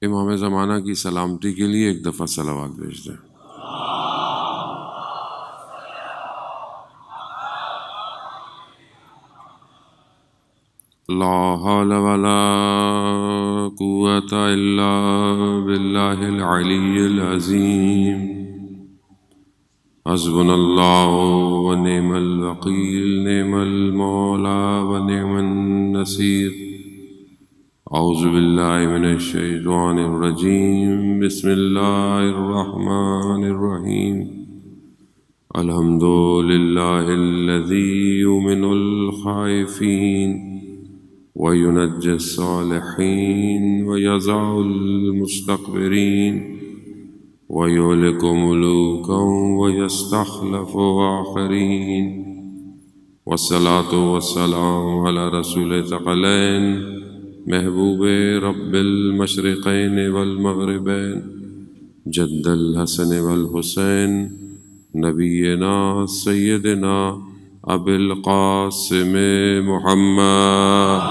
امام زمانہ کی سلامتی کے لیے ایک دفعہ صلوات بھیج دیں۔ لا حول ولا قوة إلا بالله العلي العظيم حسبنا الله ونعم الوكيل نعم المولى ونعم النصير أعوذ بالله من الشيطان الرجيم بسم الله الرحمن الرحيم الحمد لله الذي يؤمن الخائفين وينجي الصالحين ويضع المستكبرين ويهلك ملوكا ويستخلف آخرين والصلاة والسلام على رسول ثقلين محبوب رب المشرقين والمغربين جد الحسن والحسين نبينا سيدنا ابو القاسم محمد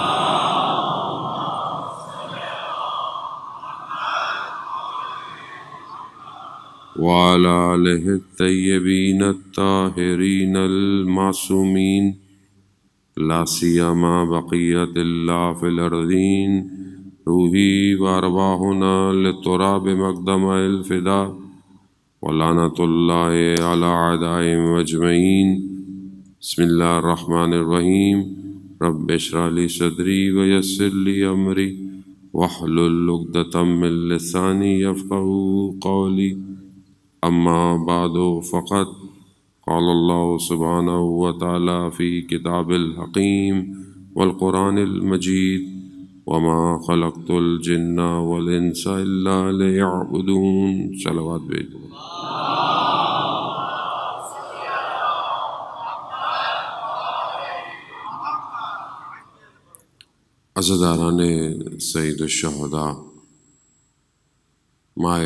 وعلى آله الطيبين الطاهرين المعصومين لا سيما بقية الله في الأرضين روحي وأرواحنا للتراب مقدم الفداء ولعنة الله على أعدائهم أجمعين بسم الله الرحمن الرحيم رب اشرح لي صدري ويسر لي أمري واحلل عقدة من لساني يفقهوا قولي أما بعد فقد قال الله سبحانه وتعالى في كتاب الحكيم والقرآن المجيد وما خلقت الجن والإنس إلا ليعبدون صلوات بھیجو۔ عزاداران سید الشہداء، ماہ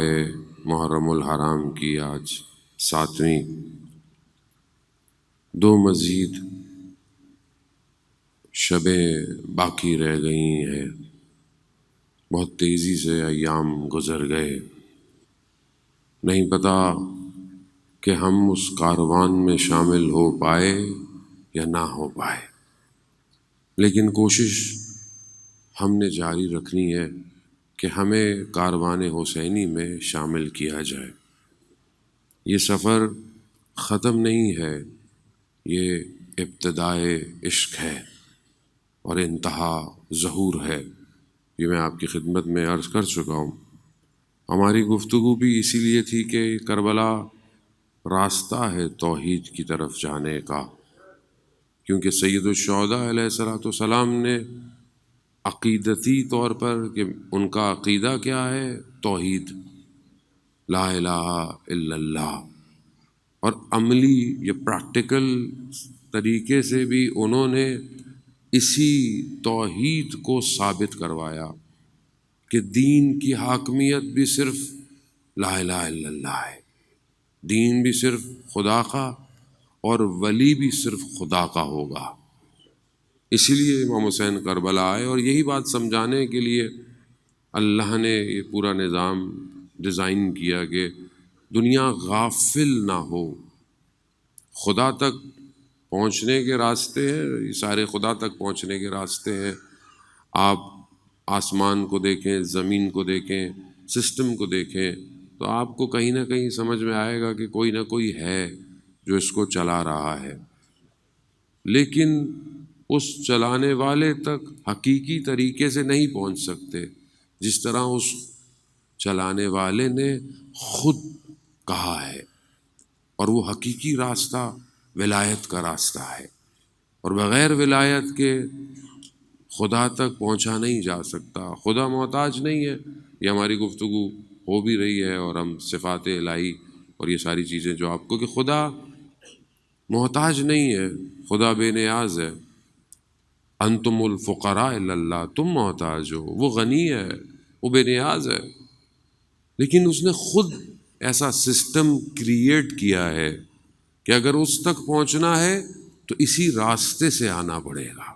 محرم الحرام کی آج 7ویں دو مزید شبیں باقی رہ گئی ہیں۔ بہت تیزی سے ایام گزر گئے، نہیں پتہ کہ ہم اس کاروان میں شامل ہو پائے یا نہ ہو پائے، لیکن کوشش ہم نے جاری رکھنی ہے کہ ہمیں کاروان حسینی میں شامل کیا جائے۔ یہ سفر ختم نہیں ہے، یہ ابتدائے عشق ہے اور انتہا ظہور ہے۔ یہ میں آپ کی خدمت میں عرض کر چکا ہوں۔ ہماری گفتگو بھی اسی لیے تھی کہ کربلا راستہ ہے توحید کی طرف جانے کا، کیونکہ سید الشہداء علیہ الصلوۃ والسلام نے عقیدتی طور پر کہ ان کا عقیدہ کیا ہے، توحید، لا الہ الا اللہ، اور عملی یا پریکٹیکل طریقے سے بھی انہوں نے اسی توحید کو ثابت کروایا کہ دین کی حاکمیت بھی صرف لا الہ الا اللہ ہے، دین بھی صرف خدا کا اور ولی بھی صرف خدا کا ہوگا۔ اسی لیے امام حسین کربلا آئے، اور یہی بات سمجھانے کے لیے اللہ نے یہ پورا نظام ڈیزائن کیا کہ دنیا غافل نہ ہو۔ خدا تک پہنچنے کے راستے ہیں، یہ سارے خدا تک پہنچنے کے راستے ہیں۔ آپ آسمان کو دیکھیں، زمین کو دیکھیں، سسٹم کو دیکھیں، تو آپ کو کہیں نہ کہیں سمجھ میں آئے گا کہ کوئی نہ کوئی ہے جو اس کو چلا رہا ہے، لیکن اس چلانے والے تک حقیقی طریقے سے نہیں پہنچ سکتے، جس طرح اس چلانے والے نے خود کہا ہے، اور وہ حقیقی راستہ ولایت کا راستہ ہے، اور بغیر ولایت کے خدا تک پہنچا نہیں جا سکتا۔ خدا محتاج نہیں ہے، یہ ہماری گفتگو ہو بھی رہی ہے، اور ہم صفات الہی اور یہ ساری چیزیں جو آپ کو، کہ خدا محتاج نہیں ہے، خدا بے نیاز ہے۔ انتم الفقراء الی اللہ، تم محتاج ہو، وہ غنی ہے، وہ بے نیاز ہے، لیکن اس نے خود ایسا سسٹم کریٹ کیا ہے کہ اگر اس تک پہنچنا ہے تو اسی راستے سے آنا پڑے گا۔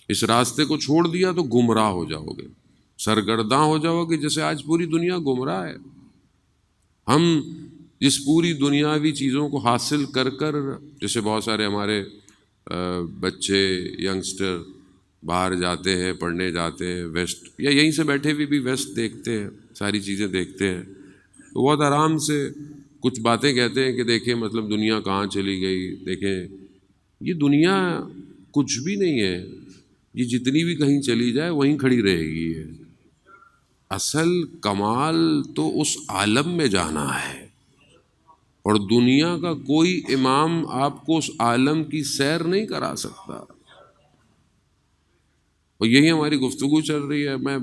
اس راستے کو چھوڑ دیا تو گمراہ ہو جاؤ گے، سرگرداں ہو جاؤ گے جیسے آج پوری دنیا گمراہ ہے. ہم جس پوری دنیاوی چیزوں کو حاصل کر کر، جیسے بہت سارے ہمارے بچے ینگسٹر باہر جاتے ہیں، پڑھنے جاتے ہیں ویسٹ، یا یہیں سے بیٹھے ہوئے بھی ویسٹ دیکھتے ہیں، ساری چیزیں دیکھتے ہیں، تو بہت آرام سے کچھ باتیں کہتے ہیں کہ دیکھیں مطلب دنیا کہاں چلی گئی. دیکھیں یہ دنیا کچھ بھی نہیں ہے، یہ جتنی بھی کہیں چلی جائے وہیں کھڑی رہے گی. ہے اصل کمال تو اس عالم میں جانا ہے، اور دنیا کا کوئی امام آپ کو اس عالم کی سیر نہیں کرا سکتا. اور یہی ہماری گفتگو چل رہی ہے. میں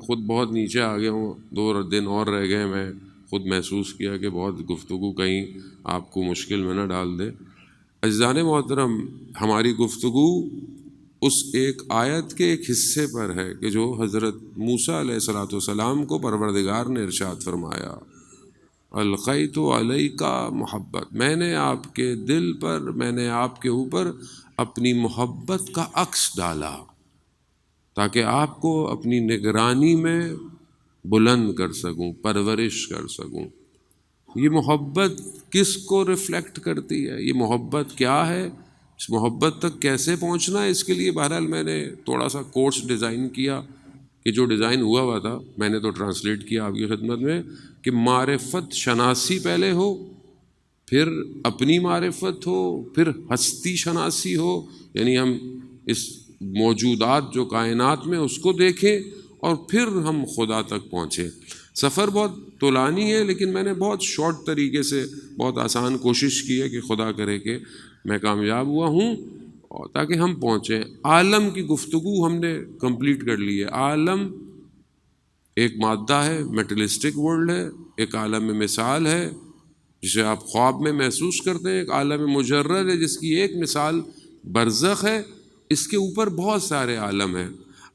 خود بہت نیچے آ گیا ہوں، 2 دن اور رہ گئے. میں خود محسوس کیا کہ بہت گفتگو کہیں آپ کو مشکل میں نہ ڈال دے. عزیزان محترم، ہماری گفتگو اس ایک آیت کے ایک حصے پر ہے کہ جو حضرت موسیٰ علیہ الصلوۃ والسلام کو پروردگار نے ارشاد فرمایا، القیت علیک محبت، میں نے آپ کے دل پر، میں نے آپ کے اوپر اپنی محبت کا عکس ڈالا تاکہ آپ کو اپنی نگرانی میں بلند کر سکوں، پرورش کر سکوں. یہ محبت کس کو ریفلیکٹ کرتی ہے؟ یہ محبت کیا ہے؟ اس محبت تک کیسے پہنچنا ہے؟ اس کے لیے بہرحال میں نے تھوڑا سا کورس ڈیزائن کیا، کہ جو ڈیزائن ہوا تھا میں نے تو ٹرانسلیٹ کیا آپ کی خدمت میں، کہ معرفت شناسی پہلے ہو، پھر اپنی معرفت ہو، پھر ہستی شناسی ہو، یعنی ہم اس موجودات جو کائنات میں اس کو دیکھیں، اور پھر ہم خدا تک پہنچیں. سفر بہت طولانی ہے، لیکن میں نے بہت شارٹ طریقے سے بہت آسان کوشش کی ہے کہ خدا کرے کہ میں کامیاب ہوا ہوں اور تاکہ ہم پہنچیں. عالم کی گفتگو ہم نے کمپلیٹ کر لی ہے. عالم ایک مادہ ہے، میٹلسٹک ورلڈ ہے، ایک عالم مثال ہے جسے آپ خواب میں محسوس کرتے ہیں، ایک عالم مجرد ہے جس کی ایک مثال برزخ ہے. اس کے اوپر بہت سارے عالم ہیں.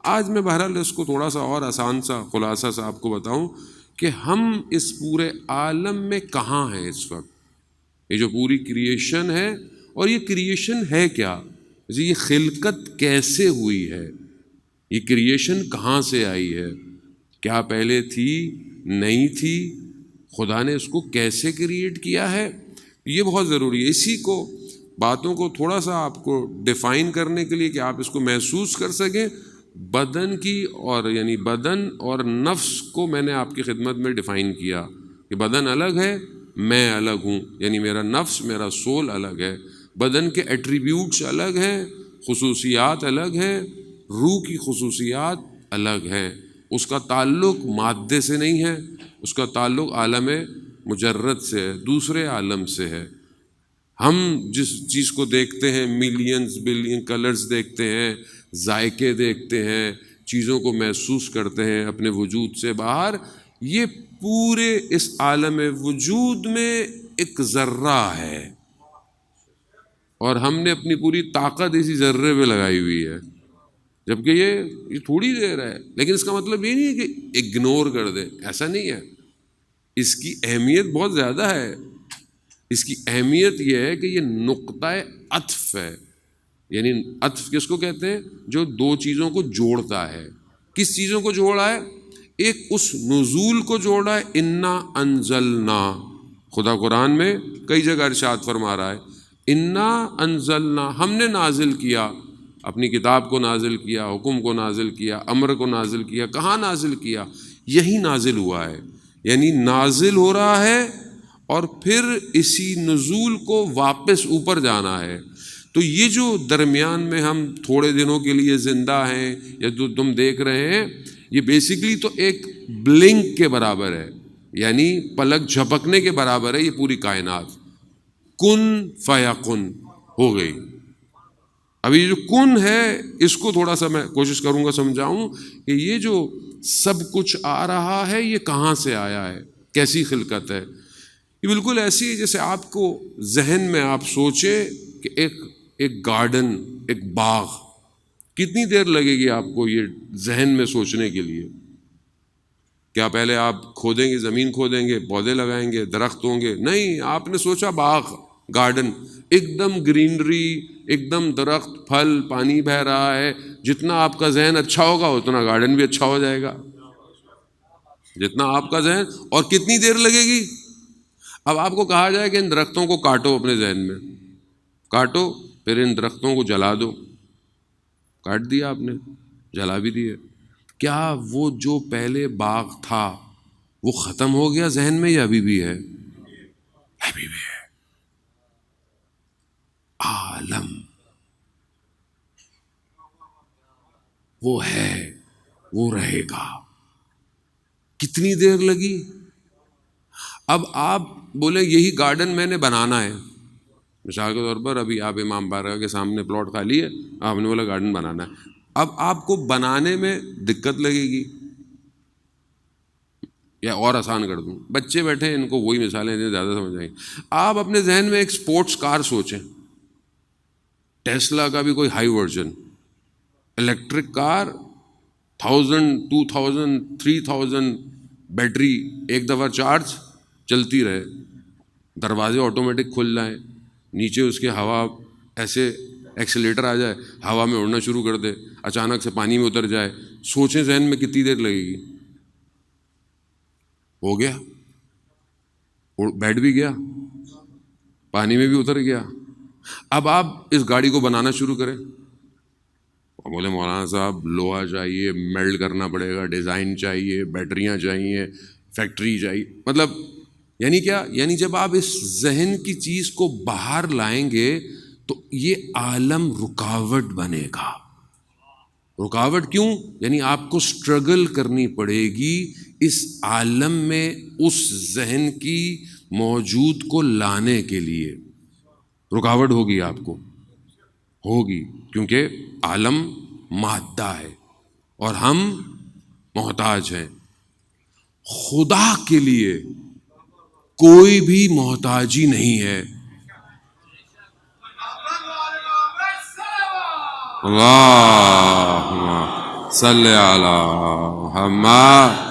آج میں بہرحال اس کو تھوڑا سا اور آسان سا خلاصہ سا آپ کو بتاؤں کہ ہم اس پورے عالم میں کہاں ہیں اس وقت. یہ جو پوری کریشن ہے، اور یہ کریشن ہے کیا، یہ خلقت کیسے ہوئی ہے، یہ کریشن کہاں سے آئی ہے، کیا پہلے تھی، نہیں تھی، خدا نے اس کو کیسے کریٹ کیا ہے، یہ بہت ضروری ہے. اسی کو باتوں کو تھوڑا سا آپ کو ڈیفائن کرنے کے لیے کہ آپ اس کو محسوس کر سکیں، بدن کی اور یعنی بدن اور نفس کو میں نے آپ کی خدمت میں ڈیفائن کیا کہ بدن الگ ہے، میں الگ ہوں، یعنی میرا نفس، میرا سول الگ ہے. بدن کے ایٹریبیوٹس الگ ہیں، خصوصیات الگ ہیں، روح کی خصوصیات الگ ہیں. اس کا تعلق مادے سے نہیں ہے، اس کا تعلق عالم مجرد سے ہے، دوسرے عالم سے ہے. ہم جس چیز کو دیکھتے ہیں، ملینز بلین کلرز دیکھتے ہیں، ذائقے دیکھتے ہیں، چیزوں کو محسوس کرتے ہیں اپنے وجود سے باہر، یہ پورے اس عالم وجود میں ایک ذرہ ہے، اور ہم نے اپنی پوری طاقت اسی ذرے پہ لگائی ہوئی ہے. جبکہ یہ تھوڑی دیر ہے، لیکن اس کا مطلب یہ نہیں ہے کہ اگنور کر دیں، ایسا نہیں ہے. اس کی اہمیت بہت زیادہ ہے. اس کی اہمیت یہ ہے کہ یہ نقطہ عطف ہے. یعنی عطف کس کو کہتے ہیں؟ جو دو چیزوں کو جوڑتا ہے. کس چیزوں کو جوڑا ہے؟ ایک اس نزول کو جوڑا ہے، انا انزلنا. خدا قرآن میں کئی جگہ ارشاد فرما رہا ہے، انا انزلنا، ہم نے نازل کیا، اپنی کتاب کو نازل کیا، حکم کو نازل کیا، امر کو نازل کیا. کہاں نازل کیا؟ یہی نازل ہوا ہے. یعنی نازل ہو رہا ہے اور پھر اسی نزول کو واپس اوپر جانا ہے. تو یہ جو درمیان میں ہم تھوڑے دنوں کے لیے زندہ ہیں یا جو تم دیکھ رہے ہیں، یہ بیسیکلی تو ایک بلنک کے برابر ہے، یعنی پلک جھپکنے کے برابر ہے. یہ پوری کائنات کن فیکن ہو گئی. ابھی جو کن ہے اس کو تھوڑا سا میں کوشش کروں گا سمجھاؤں کہ یہ جو سب کچھ آ رہا ہے یہ کہاں سے آیا ہے، کیسی خلقت ہے. یہ بالکل ایسی ہے جیسے آپ کو ذہن میں آپ سوچیں کہ ایک گارڈن، ایک باغ، کتنی دیر لگے گی آپ کو یہ ذہن میں سوچنے کے لیے؟ کیا پہلے آپ کھودیں گے، زمین کھودیں گے، پودے لگائیں گے، درخت ہوں گے؟ نہیں، آپ نے سوچا باغ. گارڈن ایک دم گرینری، ایک دم درخت، پھل، پانی بہہ رہا ہے. جتنا آپ کا ذہن اچھا ہوگا اتنا گارڈن بھی اچھا ہو جائے گا. جتنا آپ کا ذہن، اور کتنی دیر لگے گی؟ اب آپ کو کہا جائے کہ ان درختوں کو کاٹو، اپنے ذہن میں کاٹو، پھر ان درختوں کو جلا دو. کاٹ دیا آپ نے، جلا بھی دیے. کیا وہ جو پہلے باغ تھا وہ ختم ہو گیا ذہن میں یا ابھی بھی ہے؟ ابھی بھی ہے. عالم وہ ہے، وہ رہے گا. کتنی دیر لگی؟ اب آپ بولے یہی گارڈن میں نے بنانا ہے. مثال کے طور پر ابھی آپ امام بارگاہ کے سامنے پلاٹ خالی ہے، آپ نے بولا گارڈن بنانا ہے. اب آپ کو بنانے میں دقت لگے گی، یا اور آسان کر دوں، بچے بیٹھے ہیں، ان کو وہی مثالیں دیں، زیادہ سمجھ آئیں گی. آپ اپنے ذہن میں ایک سپورٹس کار سوچیں، ٹیسلا کا بھی کوئی high version, electric car, 1000 2000 3000 battery, ایک دفعہ چارج چلتی رہے، دروازے آٹومیٹک کھل جائیں، نیچے اس کے ہوا ایسے ایکسیلیٹر آ جائے، ہوا میں اڑنا شروع کر دے، اچانک سے پانی میں اتر جائے. سوچیں ذہن میں کتنی دیر لگے گی؟ ہو گیا، بیٹھ بھی گیا، پانی میں بھی اتر گیا. اب آپ اس گاڑی کو بنانا شروع کریں. بولے مولانا صاحب لوہا چاہیے، میلڈ کرنا پڑے گا، ڈیزائن چاہیے، بیٹریاں چاہیے، فیکٹری چاہیے. مطلب یعنی کیا؟ یعنی جب آپ اس ذہن کی چیز کو باہر لائیں گے تو یہ عالم رکاوٹ بنے گا. رکاوٹ کیوں؟ یعنی آپ کو سٹرگل کرنی پڑے گی اس عالم میں اس ذہن کی موجود کو لانے کے لیے. رکاوٹ ہوگی، آپ کو ہوگی، کیونکہ عالم مادہ ہے اور ہم محتاج ہیں. خدا کے لیے کوئی بھی محتاجی نہیں ہے. اللہم صلی علی محمد.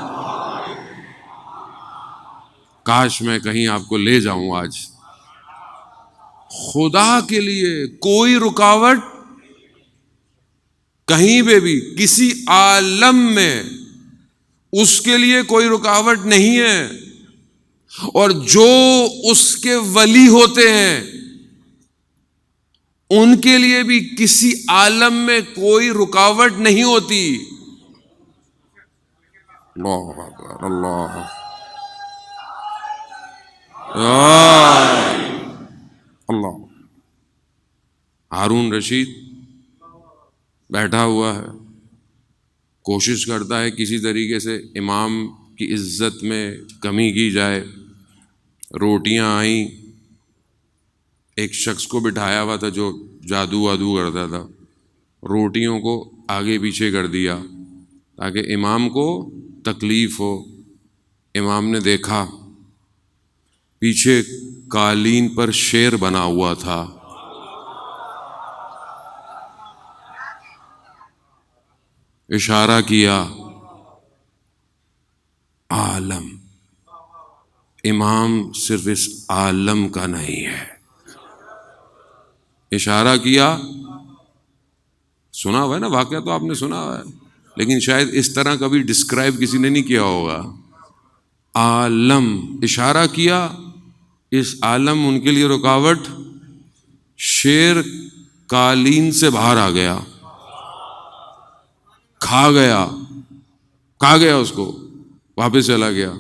کاش میں کہیں آپ کو لے جاؤں آج. خدا کے لیے کوئی رکاوٹ کہیں پہ بھی، کسی عالم میں اس کے لیے کوئی رکاوٹ نہیں ہے. اور جو اس کے ولی ہوتے ہیں ان کے لیے بھی کسی عالم میں کوئی رکاوٹ نہیں ہوتی. اللہ اکبر، اللہ اللہ. ہارون رشید بیٹھا ہوا ہے، کوشش کرتا ہے کسی طریقے سے امام کی عزت میں کمی کی جائے. روٹیاں آئیں، ایک شخص کو بٹھایا ہوا تھا جو جادو وادو کرتا تھا، روٹیوں کو آگے پیچھے کر دیا تاکہ امام کو تکلیف ہو. امام نے دیکھا پیچھے قالین پر شیر بنا ہوا تھا. اشارہ کیا، عالم. امام صرف اس عالم کا نہیں ہے. اشارہ کیا، سنا ہوا ہے نا واقعہ، تو آپ نے سنا ہوا ہے، لیکن شاید اس طرح کبھی ڈسکرائب کسی نے نہیں کیا ہوگا. عالم، اشارہ کیا، اس عالم ان کے لیے رکاوٹ. شیر قالین سے باہر آ گیا، کھا گیا اس کو، واپس چلا گیا.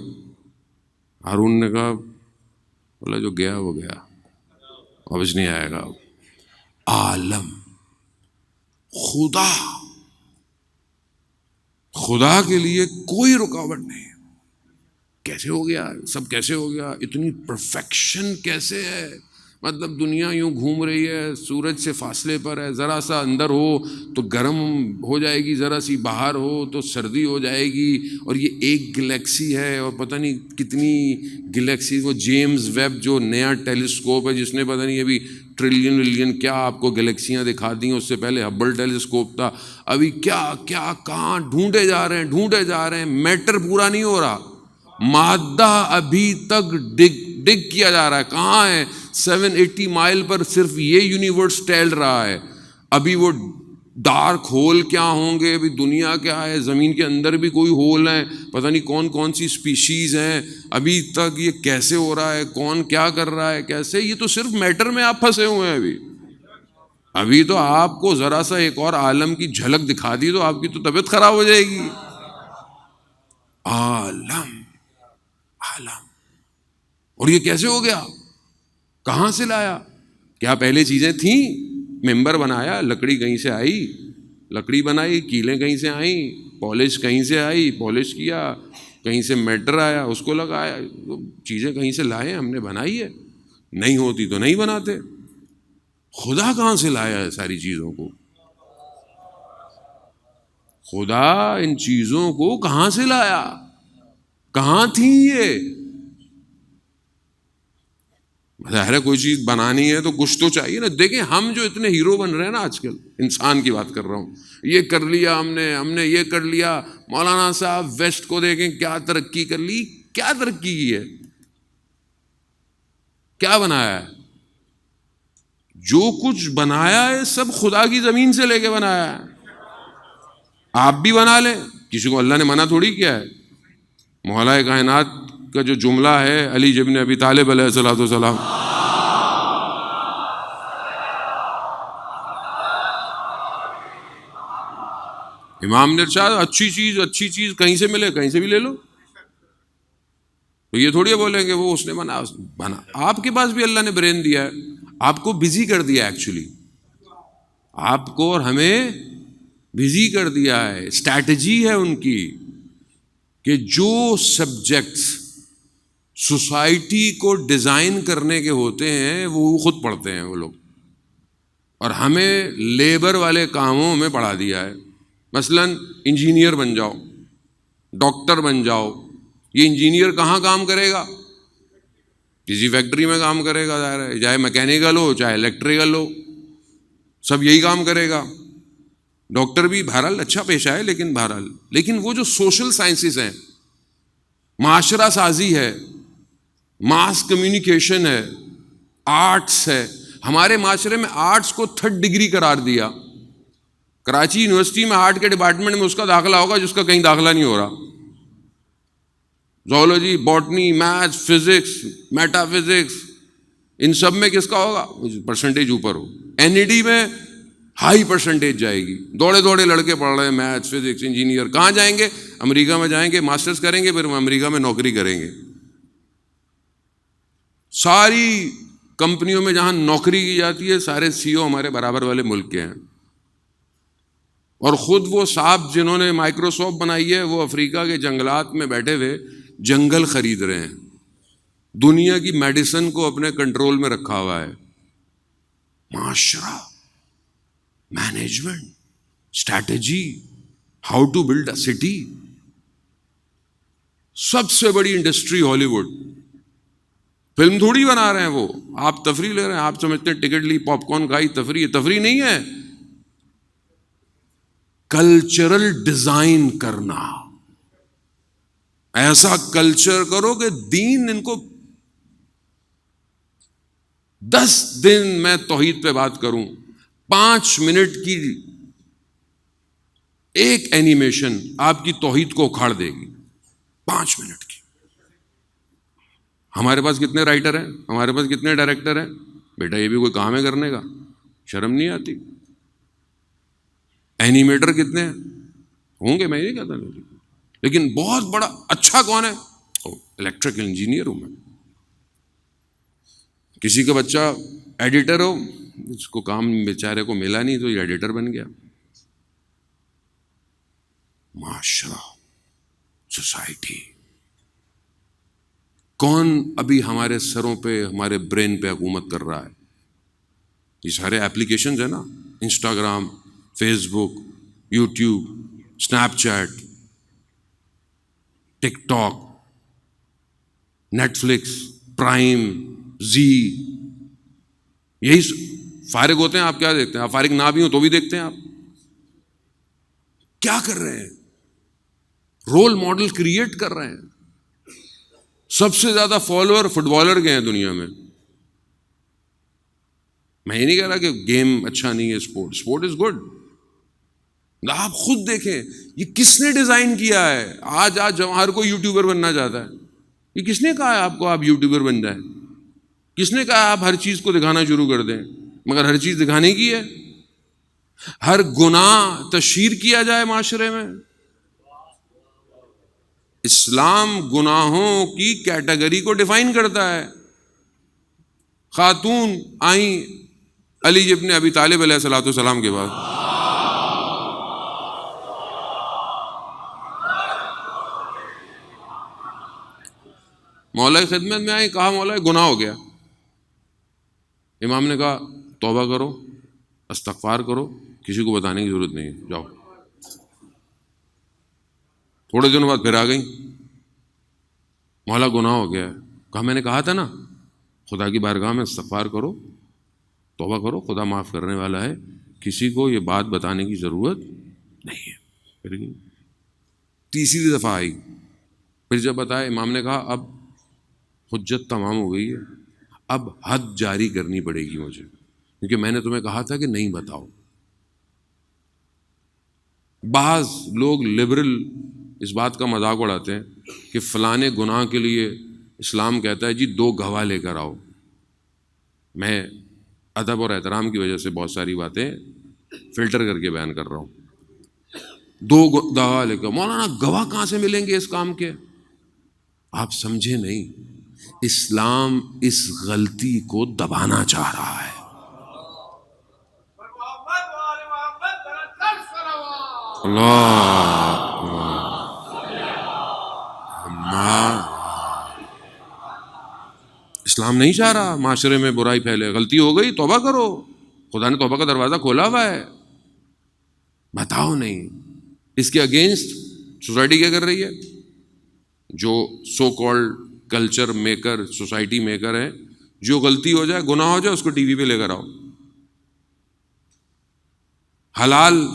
ہارون نے کہا، بولا جو گیا وہ گیا، واپس نہیں آئے گا. عالم، خدا کے لیے کوئی رکاوٹ نہیں. کیسے ہو گیا سب؟ کیسے ہو گیا؟ اتنی پرفیکشن کیسے ہے؟ مطلب دنیا یوں گھوم رہی ہے، سورج سے فاصلے پر ہے، ذرا سا اندر ہو تو گرم ہو جائے گی، ذرا سی باہر ہو تو سردی ہو جائے گی. اور یہ ایک گلیکسی ہے اور پتہ نہیں کتنی گلیکسی. وہ جیمز ویب جو نیا ٹیلیسکوپ ہے جس نے پتہ نہیں ابھی ٹریلین کیا آپ کو گلیکسیاں دکھا دیں، اس سے پہلے ہبل ٹیلیسکوپ تھا. ابھی کیا کہاں ڈھونڈے جا رہے ہیں. میٹر پورا نہیں ہو رہا، مادہ ابھی تک ڈگ کیا جا رہا ہے. کہاں ہے؟ 780 مائل پر صرف یہ یونیورس ٹہل رہا ہے. ابھی وہ ڈارک ہول کیا ہوں گے, ابھی دنیا کیا ہے, زمین کے اندر بھی کوئی ہول ہیں, پتہ نہیں کون کون سی اسپیشیز ہیں, ابھی تک یہ کیسے ہو رہا ہے, کون کیا کر رہا ہے, کیسے. یہ تو صرف میٹر میں آپ پھنسے ہوئے ہیں. ابھی تو آپ کو ذرا سا ایک اور عالم کی جھلک دکھا دی تو آپ کی تو طبیعت خراب ہو جائے گی. عالم. اور یہ کیسے ہو گیا, کہاں سے لایا, کیا پہلے چیزیں تھیں؟ ممبر بنایا, لکڑی کہیں سے آئی, لکڑی بنائی, کیلیں کہیں سے آئیں, پالش کہیں سے آئی, پالش کیا, کہیں سے میٹر آیا, اس کو لگایا, چیزیں کہیں سے لائے, ہم نے بنائی ہے. نہیں ہوتی تو نہیں بناتے. خدا کہاں سے لایا ہے ساری چیزوں کو؟ خدا ان چیزوں کو کہاں سے لایا؟ کہاں تھی یہ؟ ظاہر ہے کوئی چیز بنانی ہے تو کچھ تو چاہیے نا. دیکھیں ہم جو اتنے ہیرو بن رہے ہیں نا آج کل, انسان کی بات کر رہا ہوں, یہ کر لیا ہم نے یہ کر لیا. مولانا صاحب ویسٹ کو دیکھیں کیا ترقی کر لی, کیا ترقی کی ہے, کیا بنایا ہے؟ جو کچھ بنایا ہے سب خدا کی زمین سے لے کے بنایا ہے. آپ بھی بنا لیں, کسی کو اللہ نے منع تھوڑی کیا ہے. مولا کائنات کا جو جملہ ہے علی ابن ابی طالب علیہ الصلوۃ والسلام, امام نے ارشاد اچھی چیز کہیں سے ملے کہیں سے بھی لے لو. تو یہ تھوڑی بولیں گے وہ اس نے بنا. آپ کے پاس بھی اللہ نے برین دیا ہے, آپ کو بزی کر دیا ایکچولی, آپ کو اور ہمیں بزی کر دیا ہے. اسٹریٹجی ہے ان کی کہ جو سبجیکٹس سوسائٹی کو ڈیزائن کرنے کے ہوتے ہیں وہ خود پڑھتے ہیں وہ لوگ, اور ہمیں لیبر والے کاموں میں پڑھا دیا ہے. مثلا انجینئر بن جاؤ, ڈاکٹر بن جاؤ. یہ انجینئر کہاں کام کرے گا؟ کسی فیکٹری میں کام کرے گا, ظاہر ہے, چاہے میکینیکل ہو چاہے الیکٹریکل ہو, سب یہی کام کرے گا. ڈاکٹر بھی بہرحال اچھا پیشہ ہے, لیکن وہ جو سوشل سائنسز ہیں, معاشرہ سازی ہے, ماس کمیونیکیشن ہے, آرٹس ہے. ہمارے معاشرے میں آرٹس کو 3rd ڈگری قرار دیا. کراچی یونیورسٹی میں آرٹ کے ڈپارٹمنٹ میں اس کا داخلہ ہوگا جس کا کہیں داخلہ نہیں ہو رہا. Zoology, botany, maths, physics, metaphysics, ان سب میں کس کا ہوگا؟ پرسنٹیج اوپر ہو. NED میں ہائی پرسنٹیج جائے گی. دوڑے لڑکے پڑھ رہے ہیں میتھس, فزکس, انجینئر. کہاں جائیں گے؟ امریکہ میں جائیں گے, ماسٹرز کریں گے, پھر امریکہ میں نوکری کریں گے. ساری کمپنیوں میں جہاں نوکری کی جاتی ہے سارے CEO ہمارے برابر والے ملک کے ہیں. اور خود وہ صاحب جنہوں نے مائکروسافٹ بنائی ہے وہ افریقہ کے جنگلات میں بیٹھے ہوئے جنگل خرید رہے ہیں. دنیا کی میڈیسن کو اپنے کنٹرول میں رکھا ہوا ہے. معاشرہ, management, strategy, how to build a city. سب سے بڑی انڈسٹری ہالی ووڈ. فلم تھوڑی بنا رہے ہیں وہ, آپ تفریح لے رہے ہیں. آپ سمجھتے ہیں ٹکٹ لی, پاپ کارن کھائی, تفریح نہیں ہے. کلچرل ڈیزائن کرنا, ایسا کلچر کرو کہ دین ان کو 10 دن میں توحید پہ بات کروں, 5 منٹ کی ایک اینیمیشن آپ کی توحید کو اکھاڑ دے گی. 5 منٹ کی. ہمارے پاس کتنے رائٹر ہیں, ہمارے پاس کتنے ڈائریکٹر ہیں. بیٹا یہ بھی کوئی کام ہے کرنے کا, شرم نہیں آتی. اینیمیٹر کتنے ہیں ہوں گے, میں نہیں کہتا, لیکن بہت بڑا اچھا کون ہے؟ الیکٹریکل انجینئر ہوں میں. کسی کا بچہ ایڈیٹر ہو, اس کو کام بیچارے کو ملا نہیں تو یہ ایڈیٹر بن گیا. معاشرہ, سوسائٹی, کون ابھی ہمارے سروں پہ, ہمارے برین پہ حکومت کر رہا ہے؟ یہ سارے ایپلیکیشنز ہیں نا, انسٹاگرام, فیس بک, یوٹیوب, اسنیپ چیٹ, ٹک ٹاک, نیٹ فلکس, پرائم, زی. یہی فارغ ہوتے ہیں. آپ کیا دیکھتے ہیں؟ آپ فارغ نہ بھی ہوں تو بھی دیکھتے ہیں. آپ کیا کر رہے ہیں؟ رول ماڈل کریٹ کر رہے ہیں. سب سے زیادہ فالوور فٹ بالر کے ہیں دنیا میں. میں یہ نہیں کہہ رہا کہ گیم اچھا نہیں ہے، اسپورٹ از گڈ. آپ خود دیکھیں یہ کس نے ڈیزائن کیا ہے. آج ہر کوئی یوٹیوبر بننا چاہتا ہے. یہ کس نے کہا ہے آپ کو آپ یوٹیوبر بن جائیں؟ کس نے کہا آپ ہر چیز کو دکھانا شروع کر دیں؟ مگر ہر چیز دکھانے کی ہے. ہر گناہ تشہیر کیا جائے معاشرے میں. اسلام گناہوں کی کیٹیگری کو ڈیفائن کرتا ہے. خاتون آئیں علی ابن ابی طالب علیہ الصلوۃ والسلام کے بعد، مولا کی خدمت میں آئی، کہا مولا گناہ ہو گیا. امام نے کہا توبہ کرو، استغفار کرو، کسی کو بتانے کی ضرورت نہیں ہے، جاؤ. تھوڑے دنوں بعد پھر آ گئیں، مولا گناہ ہو گیا ہے. کہا میں نے کہا تھا نا خدا کی بارگاہ میں استغفار کرو، توبہ کرو، خدا معاف کرنے والا ہے، کسی کو یہ بات بتانے کی ضرورت نہیں ہے. پھر تیسری دفعہ آئی، پھر جب بتایا امام نے کہا اب حجت تمام ہو گئی ہے، اب حد جاری کرنی پڑے گی مجھے، کیونکہ میں نے تمہیں کہا تھا کہ نہیں بتاؤ. بعض لوگ لبرل اس بات کا مذاق اڑاتے ہیں کہ فلانے گناہ کے لیے اسلام کہتا ہے جی 2 گواہ لے کر آؤ. میں ادب اور احترام کی وجہ سے بہت ساری باتیں فلٹر کر کے بیان کر رہا ہوں. 2 گواہ لے کر، مولانا گواہ کہاں سے ملیں گے اس کام کے؟ آپ سمجھے نہیں، اسلام اس غلطی کو دبانا چاہ رہا ہے. اسلام نہیں چاہ رہا معاشرے میں برائی پھیلے. غلطی ہو گئی توبہ کرو، خدا نے توبہ کا دروازہ کھولا ہوا ہے. بتاؤ نہیں. اس کے اگینسٹ سوسائٹی کیا کر رہی ہے؟ جو so called culture maker, society maker ہیں، جو غلطی ہو جائے، گناہ ہو جائے، اس کو ٹی وی پہ لے کر آؤ. حلال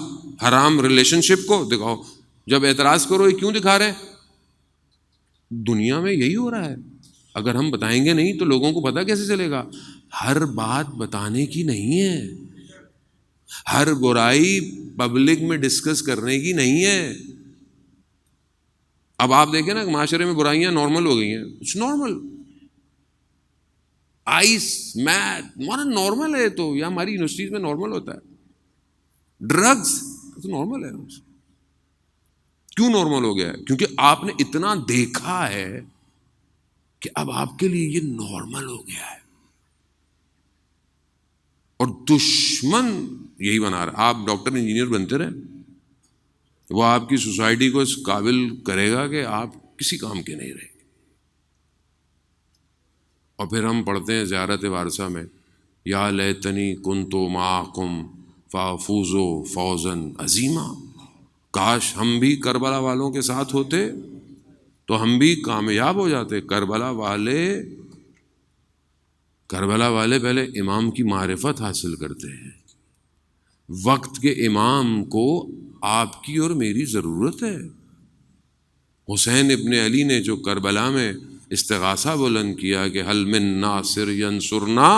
حرام ریلیشن شپ کو دکھاؤ. جب اعتراض کرو یہ کیوں دکھا رہے ہیں؟ دنیا میں یہی ہو رہا ہے. اگر ہم بتائیں گے نہیں تو لوگوں کو پتہ کیسے چلے گا؟ ہر بات بتانے کی نہیں ہے، ہر برائی پبلک میں ڈسکس کرنے کی نہیں ہے. اب آپ دیکھیں نا معاشرے میں برائیاں نارمل ہو گئی ہیں. It's normal. آئس میتھ نارمل ہے، تو یہ ہماری یونیورسٹیز میں نارمل ہوتا ہے. ڈرگس تو نارمل ہے. کیوں نارمل ہو گیا ہے؟ کیونکہ آپ نے اتنا دیکھا ہے کہ اب آپ کے لیے یہ نارمل ہو گیا ہے. اور دشمن یہی بنا رہا. آپ ڈاکٹر انجینئر بنتے رہے، وہ آپ کی سوسائٹی کو اس قابل کرے گا کہ آپ کسی کام کے نہیں رہے. اور پھر ہم پڑھتے ہیں زیارت وارثہ میں یا لیتنی کنت معکم فافوز فوزا عظیما. کاش ہم بھی کربلا والوں کے ساتھ ہوتے تو ہم بھی کامیاب ہو جاتے. کربلا والے پہلے امام کی معرفت حاصل کرتے ہیں. وقت کے امام کو آپ کی اور میری ضرورت ہے. حسین ابن علی نے جو کربلا میں استغاثہ بلند کیا کہ حل من ناصر ینصرنا،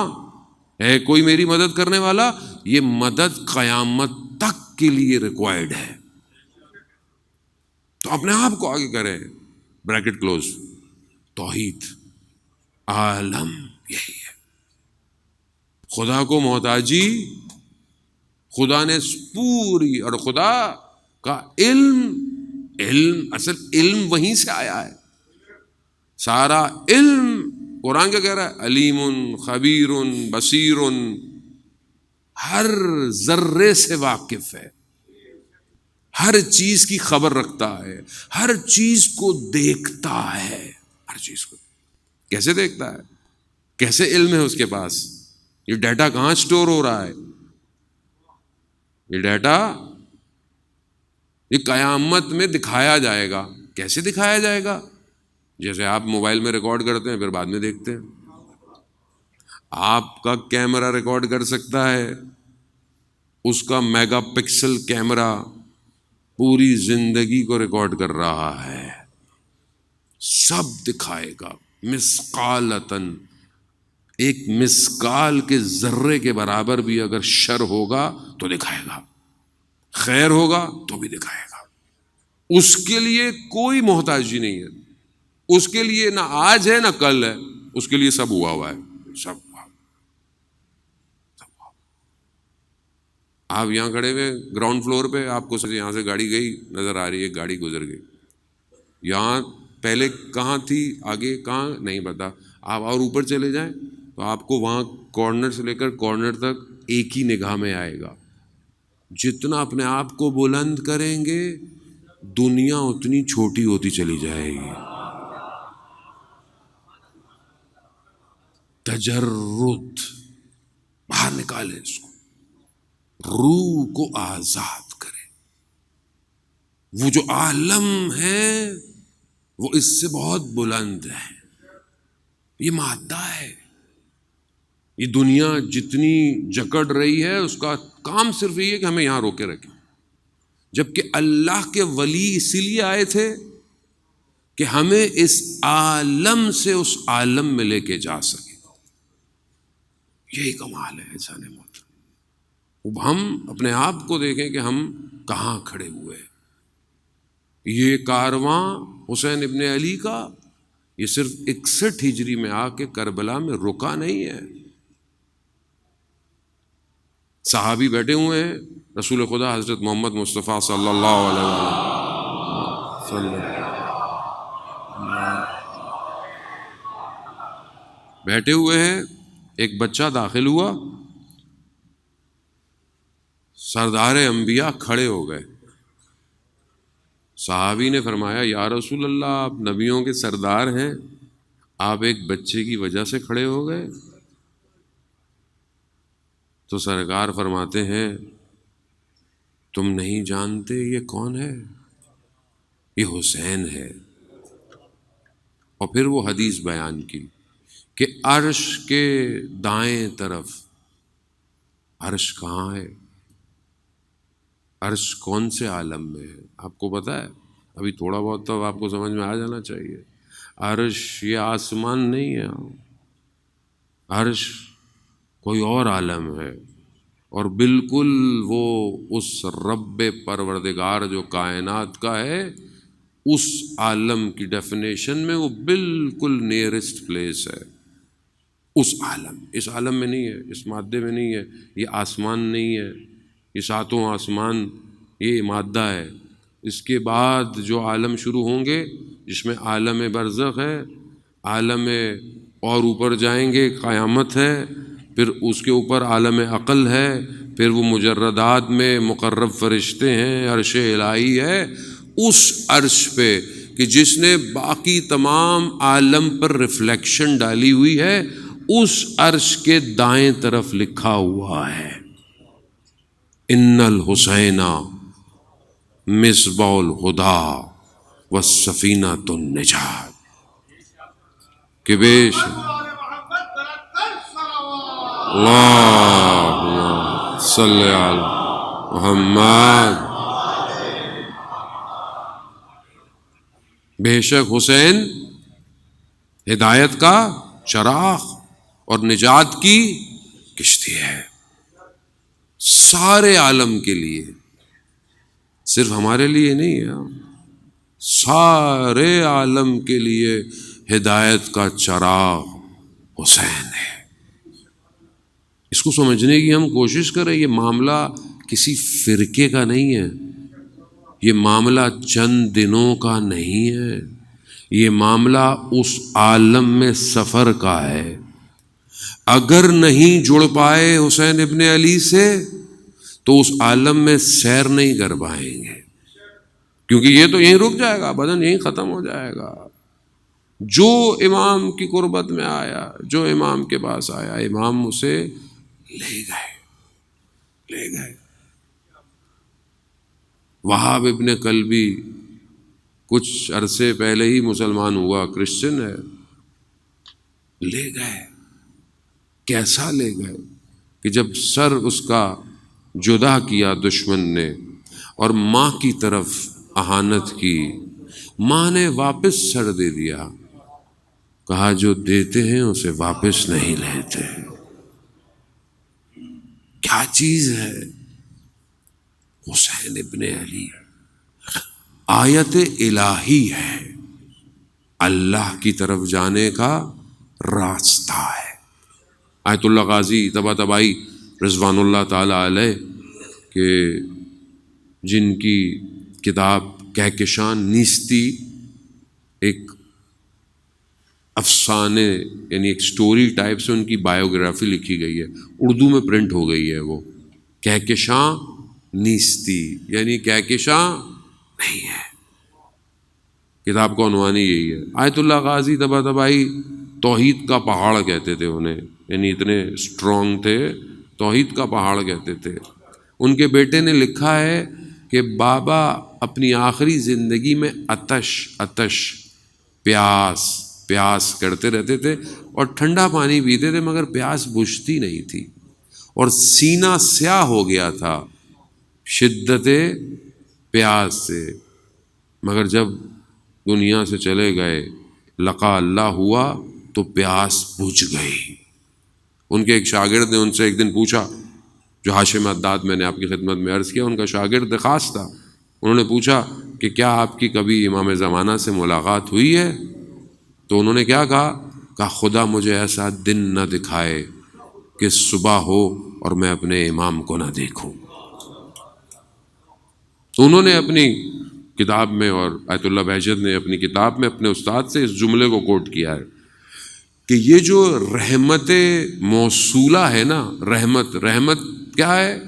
ہے کوئی میری مدد کرنے والا، یہ مدد قیامت تک کے لیے ریکوائرڈ ہے. تو اپنے آپ کو آگے کریں. Bracket close. توحید عالم یہی ہے. خدا کو محتاجی، خدا نے پوری، اور خدا کا علم اصل علم وہیں سے آیا ہے. سارا علم قرآن کیا کہہ رہا ہے؟ علیم خبیر بصیر، ہر ذرے سے واقف ہے، ہر چیز کی خبر رکھتا ہے، ہر چیز کو دیکھتا ہے. ہر چیز کو کیسے دیکھتا ہے؟ کیسے علم ہے اس کے پاس؟ یہ ڈیٹا کہاں سٹور ہو رہا ہے؟ یہ ڈیٹا یہ قیامت میں دکھایا جائے گا. کیسے دکھایا جائے گا؟ جیسے آپ موبائل میں ریکارڈ کرتے ہیں پھر بعد میں دیکھتے ہیں. آپ کا کیمرہ ریکارڈ کر سکتا ہے، اس کا میگا پکسل کیمرہ پوری زندگی کو ریکارڈ کر رہا ہے. سب دکھائے گا مثقالتن. ایک مسکال کے ذرے کے برابر بھی اگر شر ہوگا تو دکھائے گا، خیر ہوگا تو بھی دکھائے گا۔ اس کے لیے کوئی محتاجی نہیں ہے، اس کے لیے نہ آج ہے نہ کل ہے، اس کے لیے سب ہوا ہے، سب ہوا۔ آپ یہاں کھڑے ہوئے گراؤنڈ فلور پہ، آپ کو یہاں سے گاڑی گئی نظر آ رہی ہے، گاڑی گزر گئی، یہاں پہلے کہاں تھی آگے کہاں نہیں پتا، آپ اور اوپر چلے جائیں تو آپ کو وہاں کارنر سے لے کر کارنر تک ایک ہی نگاہ میں آئے گا۔ جتنا اپنے آپ کو بلند کریں گے دنیا اتنی چھوٹی ہوتی چلی جائے گی۔ تجرد باہر نکالے اس کو، روح کو آزاد کرے۔ وہ جو عالم ہے وہ اس سے بہت بلند ہے، یہ مادہ ہے، یہ دنیا جتنی جکڑ رہی ہے اس کا کام صرف یہ ہے کہ ہمیں یہاں روکے رکھے، جبکہ اللہ کے ولی اسی لیے آئے تھے کہ ہمیں اس عالم سے اس عالم میں لے کے جا سکے۔ یہی کمال ہے انسان محترم۔ اب ہم اپنے آپ کو دیکھیں کہ ہم کہاں کھڑے ہوئے ہیں۔ یہ کارواں حسین ابن علی کا یہ صرف 61 ہجری میں آ کے کربلا میں رکا نہیں ہے۔ صحابی بیٹھے ہوئے ہیں، رسول خدا حضرت محمد مصطفیٰ صلی اللہ علیہ وسلم بیٹھے ہوئے ہیں، ایک بچہ داخل ہوا، سردار انبیاء کھڑے ہو گئے۔ صحابی نے فرمایا یا رسول اللہ آپ نبیوں کے سردار ہیں، آپ ایک بچے کی وجہ سے کھڑے ہو گئے؟ تو سرکار فرماتے ہیں تم نہیں جانتے یہ کون ہے؟ یہ حسین ہے۔ اور پھر وہ حدیث بیان کی کہ عرش کے دائیں طرف، عرش کہاں ہے؟ عرش کون سے عالم میں ہے؟ آپ کو پتہ ہے؟ ابھی تھوڑا بہت تو آپ کو سمجھ میں آ جانا چاہیے۔ عرش یہ آسمان نہیں ہے، عرش کوئی اور عالم ہے، اور بالکل وہ اس رب پروردگار جو کائنات کا ہے اس عالم کی ڈیفینیشن میں وہ بالکل نیئرسٹ پلیس ہے۔ اس عالم میں نہیں ہے، اس مادے میں نہیں ہے، یہ آسمان نہیں ہے، یہ ساتوں آسمان یہ مادہ ہے۔ اس کے بعد جو عالم شروع ہوں گے جس میں عالم برزخ ہے، عالم اور اوپر جائیں گے قیامت ہے، پھر اس کے اوپر عالم عقل ہے، پھر وہ مجردات میں مقرب فرشتے ہیں، عرش الہی ہے۔ اس عرش پہ کہ جس نے باقی تمام عالم پر ریفلیکشن ڈالی ہوئی ہے، اس عرش کے دائیں طرف لکھا ہوا ہے ان الحسین مصباح الہدی والسفینۃ النجات، کہ بیش اللہم صلی علی محمد، بے شک حسین ہدایت کا چراغ اور نجات کی کشتی ہے، سارے عالم کے لیے، صرف ہمارے لیے نہیں ہے، سارے عالم کے لیے ہدایت کا چراغ حسین ہے۔ اس کو سمجھنے کی ہم کوشش کریں، یہ معاملہ کسی فرقے کا نہیں ہے، یہ معاملہ چند دنوں کا نہیں ہے، یہ معاملہ اس عالم میں سفر کا ہے۔ اگر نہیں جڑ پائے حسین ابن علی سے تو اس عالم میں سیر نہیں کر پائیں گے، کیونکہ یہ تو یہیں رک جائے گا، بدن یہیں ختم ہو جائے گا۔ جو امام کی قربت میں آیا، جو امام کے پاس آیا، امام اسے لے گئے۔ وہاب ابن کلبی کچھ عرصے پہلے ہی مسلمان ہوا، کرسچن ہے، لے گئے۔ کیسا لے گئے کہ جب سر اس کا جدا کیا دشمن نے اور ماں کی طرف اہانت کی، ماں نے واپس سر دے دیا، کہا جو دیتے ہیں اسے واپس نہیں لیتے. کیا چیز ہے حسین ابن علی؟ آیت الہی ہے، اللہ کی طرف جانے کا راستہ ہے. آیت اللہ غازی طباطبائی رضوان اللہ تعالی علیہ کہ جن کی کتاب کہکشان نیستی ایک افسانے یعنی ایک سٹوری ٹائپ سے ان کی بایوگرافی لکھی گئی ہے، اردو میں پرنٹ ہو گئی ہے. وہ کہکشاں نیستی یعنی کہکشاں نہیں ہے. کتاب کا عنوان ہی یہی ہے. آیت اللہ غازی طباطبائی توحید کا پہاڑ کہتے تھے انہیں، یعنی اتنے اسٹرانگ تھے، توحید کا پہاڑ کہتے تھے. ان کے بیٹے نے لکھا ہے کہ بابا اپنی آخری زندگی میں عطش پیاس کرتے رہتے تھے اور ٹھنڈا پانی پیتے تھے مگر پیاس بجھتی نہیں تھی اور سینہ سیاہ ہو گیا تھا شدت پیاس سے. مگر جب دنیا سے چلے گئے لقا اللہ ہوا تو پیاس بجھ گئی. ان کے ایک شاگرد نے ان سے ایک دن پوچھا، جو ہاشم عداد میں نے آپ کی خدمت میں عرض کیا، ان کا شاگرد خاص تھا. انہوں نے پوچھا کہ کیا آپ کی کبھی امام زمانہ سے ملاقات ہوئی ہے؟ تو انہوں نے کیا کہا خدا مجھے ایسا دن نہ دکھائے کہ صبح ہو اور میں اپنے امام کو نہ دیکھوں. تو انہوں نے اپنی کتاب میں، اور آیت اللہ بہجت نے اپنی کتاب میں اپنے استاد سے اس جملے کو کوٹ کیا ہے کہ یہ جو رحمت موصولہ ہے نا، رحمت کیا ہے؟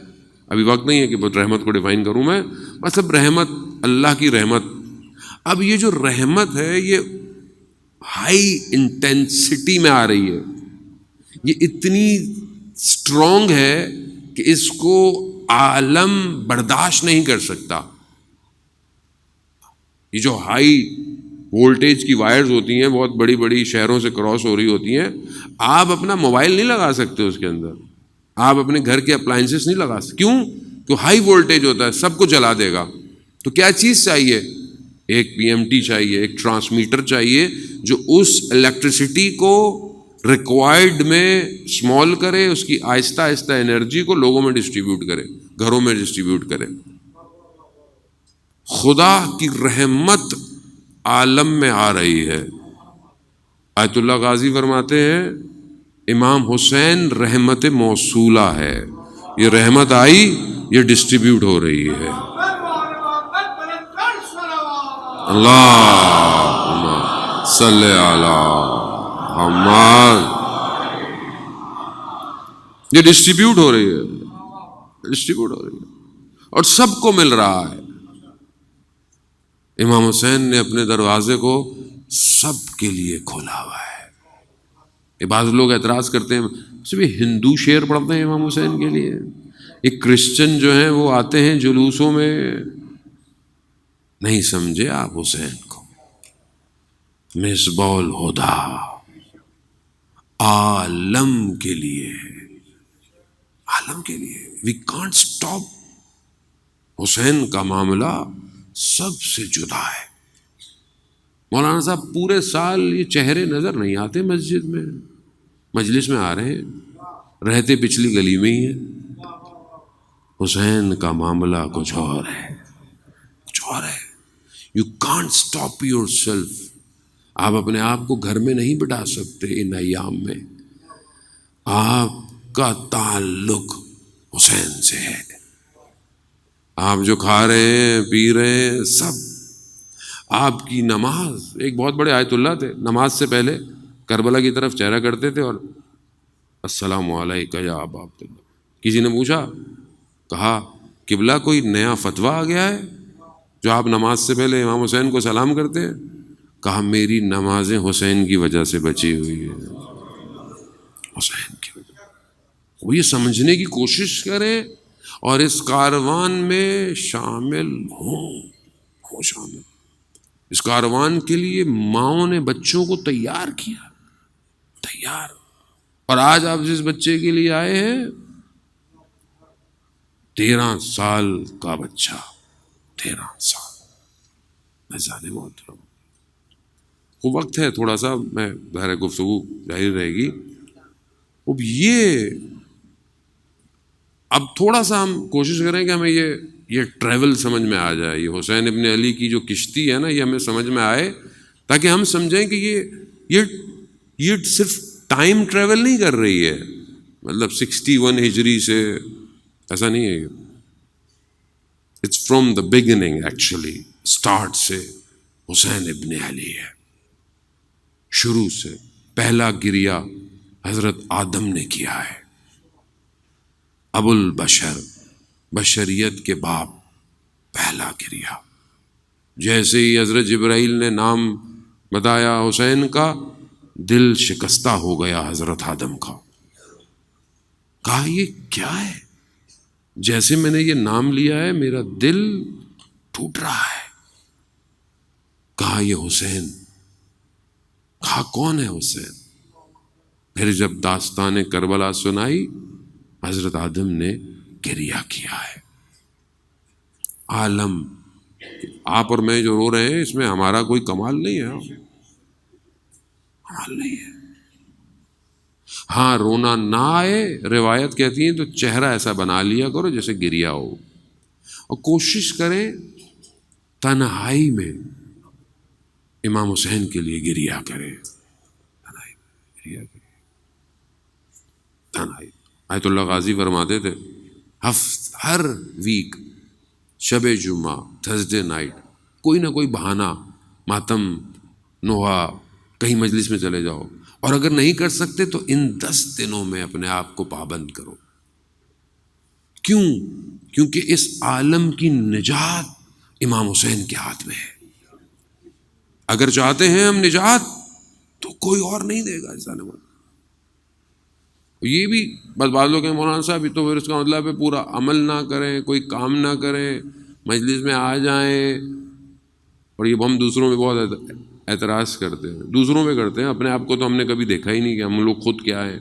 ابھی وقت نہیں ہے کہ رحمت کو ڈیفائن کروں میں، مطلب رحمت اللہ کی رحمت. اب یہ جو رحمت ہے یہ ہائی انٹینسٹی میں آ رہی ہے، یہ اتنی اسٹرانگ ہے کہ اس کو عالم برداشت نہیں کر سکتا. یہ جو ہائی وولٹیج کی وائرز ہوتی ہیں، بہت بڑی بڑی شہروں سے کراس ہو رہی ہوتی ہیں، آپ اپنا موبائل نہیں لگا سکتے اس کے اندر، آپ اپنے گھر کے اپلائنسز نہیں لگا سکتے. کیوں؟ کہ ہائی وولٹیج ہوتا ہے، سب کو جلا دے گا. تو کیا چیز چاہیے؟ ایک پی ایم ٹی چاہیے، ایک ٹرانسمیٹر چاہیے جو اس الیکٹریسٹی کو ریکوائرڈ میں اسمال کرے، اس کی آہستہ آہستہ انرجی کو لوگوں میں ڈسٹریبیوٹ کرے، گھروں میں ڈسٹریبیوٹ کرے. خدا کی رحمت عالم میں آ رہی ہے. آیت اللہ غازی فرماتے ہیں امام حسین رحمت موصولہ ہے، یہ رحمت آئی، یہ ڈسٹریبیوٹ ہو رہی ہے. اللہم صلی علی محمد. یہ ڈسٹریبیوٹ ہو رہی ہے اور سب کو مل رہا ہے. امام حسین نے اپنے دروازے کو سب کے لیے کھولا ہوا ہے. بعض لوگ اعتراض کرتے ہیں صرف ہندو شعر پڑھتے ہیں امام حسین کے لیے، ایک کرسچن جو ہیں وہ آتے ہیں جلوسوں میں. نہیں سمجھے آپ حسین کو. مصباح الہدیٰ عالم کے لیے، عالم کے لیے. We can't stop. حسین کا معاملہ سب سے جدا ہے. مولانا صاحب پورے سال یہ چہرے نظر نہیں آتے مسجد میں، مجلس میں آ رہے ہیں، رہتے پچھلی گلی میں ہی ہیں. حسین کا معاملہ کچھ اور ہے، کچھ اور ہے. You can't stop your self. آپ اپنے آپ کو گھر میں نہیں بٹھا سکتے. ان ایام میں آپ کا تعلق حسین سے ہے. آپ جو کھا رہے ہیں، پی رہے ہیں، سب آپ کی نماز. ایک بہت بڑے آیت اللہ تھے، نماز سے پہلے کربلا کی طرف چہرہ کرتے تھے اور السلام علیکم یا ابا عبداللہ. کسی نے پوچھا، کہا قبلہ کوئی نیا فتویٰ آ گیا ہے جو آپ نماز سے پہلے امام حسین کو سلام کرتے ہیں؟ کہا میری نمازیں حسین کی وجہ سے بچی ہوئی ہے، حسین کی وجہ. وہ یہ سمجھنے کی کوشش کریں اور اس کاروان میں شامل ہوں شامل. اس کاروان کے لیے ماؤں نے بچوں کو تیار کیا، تیار. اور آج آپ جس بچے کے لیے آئے ہیں 13 سال کا بچہ، 13 سال. محترم وہ وقت ہے تھوڑا سا، میں ظاہر گفتگو جاری رہے گی. اب یہ اب تھوڑا سا ہم کوشش کریں کہ ہمیں یہ ٹریول سمجھ میں آ جائے. یہ حسین ابن علی کی جو کشتی ہے نا، یہ ہمیں سمجھ میں آئے تاکہ ہم سمجھیں کہ یہ صرف ٹائم ٹریول نہیں کر رہی ہے، مطلب 61 ہجری سے، ایسا نہیں ہے. It's from the beginning, actually start سے حسین ابن علی ہے. شروع سے پہلا گریہ حضرت آدم نے کیا ہے. ابو البشر، بشریت کے باپ، پہلا گریہ. جیسے ہی حضرت جبرائیل نے نام بتایا حسین کا، دل شکستہ ہو گیا حضرت آدم کا. کہا یہ کیا ہے؟ جیسے میں نے یہ نام لیا ہے میرا دل ٹوٹ رہا ہے. کہا یہ حسین. کہا کون ہے حسین؟ پھر جب داستان کربلا سنائی، حضرت آدم نے گریہ کیا ہے. عالم، آپ اور میں جو رو رہے ہیں اس میں ہمارا کوئی کمال نہیں ہے، کمال نہیں ہے. ہاں رونا نہ آئے، روایت کہتی ہیں تو چہرہ ایسا بنا لیا کرو جیسے گریہ ہو، اور کوشش کریں تنہائی میں امام حسین کے لیے گریہ کریں. تنہائی میں گریہ کریں. تنہائی. آیت اللہ غازی فرماتے تھے ہر ویک شب جمعہ، تھرسڈے نائٹ، کوئی نہ کوئی بہانہ، ماتم، نوحہ، کہیں مجلس میں چلے جاؤ، اور اگر نہیں کر سکتے تو ان 10 دنوں میں اپنے آپ کو پابند کرو. کیوں؟ کیونکہ اس عالم کی نجات امام حسین کے ہاتھ میں ہے. اگر چاہتے ہیں ہم نجات تو کوئی اور نہیں دے گا ایسا نماز. یہ بھی بس بعض لوگ ہیں مولانا صاحب تو پھر اس کا مطلب ہے پورا عمل نہ کریں، کوئی کام نہ کریں، مجلس میں آ جائیں. اور یہ ہم دوسروں میں بہت اعتراض کرتے ہیں، دوسروں میں کرتے ہیں، اپنے آپ کو تو ہم نے کبھی دیکھا ہی نہیں کہ ہم لوگ خود کیا ہیں.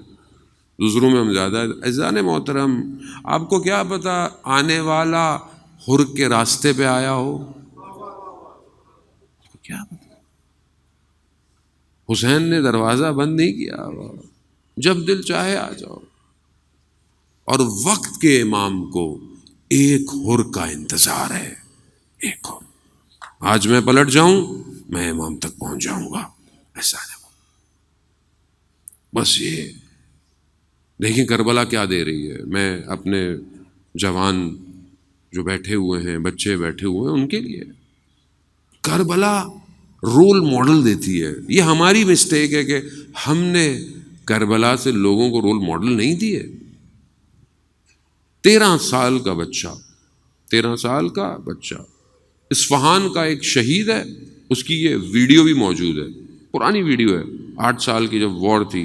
دوسروں میں ہم زیادہ. عزیزان محترم، آپ کو کیا پتا آنے والا حر کے راستے پہ آیا ہو؟ کیا پتا. حسین نے دروازہ بند نہیں کیا، جب دل چاہے آ جاؤ. اور وقت کے امام کو ایک حر کا انتظار ہے، ایک حر. آج میں پلٹ جاؤں، میں امام تک پہنچ جاؤں گا، ایسا نہیں. بس یہ دیکھیں کربلا کیا دے رہی ہے. میں اپنے جوان جو بیٹھے ہوئے ہیں، بچے بیٹھے ہوئے ہیں، ان کے لیے کربلا رول ماڈل دیتی ہے. یہ ہماری مسٹیک ہے کہ ہم نے کربلا سے لوگوں کو رول ماڈل نہیں دیے. 13 سال کا بچہ، 13 سال کا بچہ اصفہان کا ایک شہید ہے، اس کی یہ ویڈیو بھی موجود ہے، پرانی ویڈیو ہے، 8 سال کی جب وار تھی،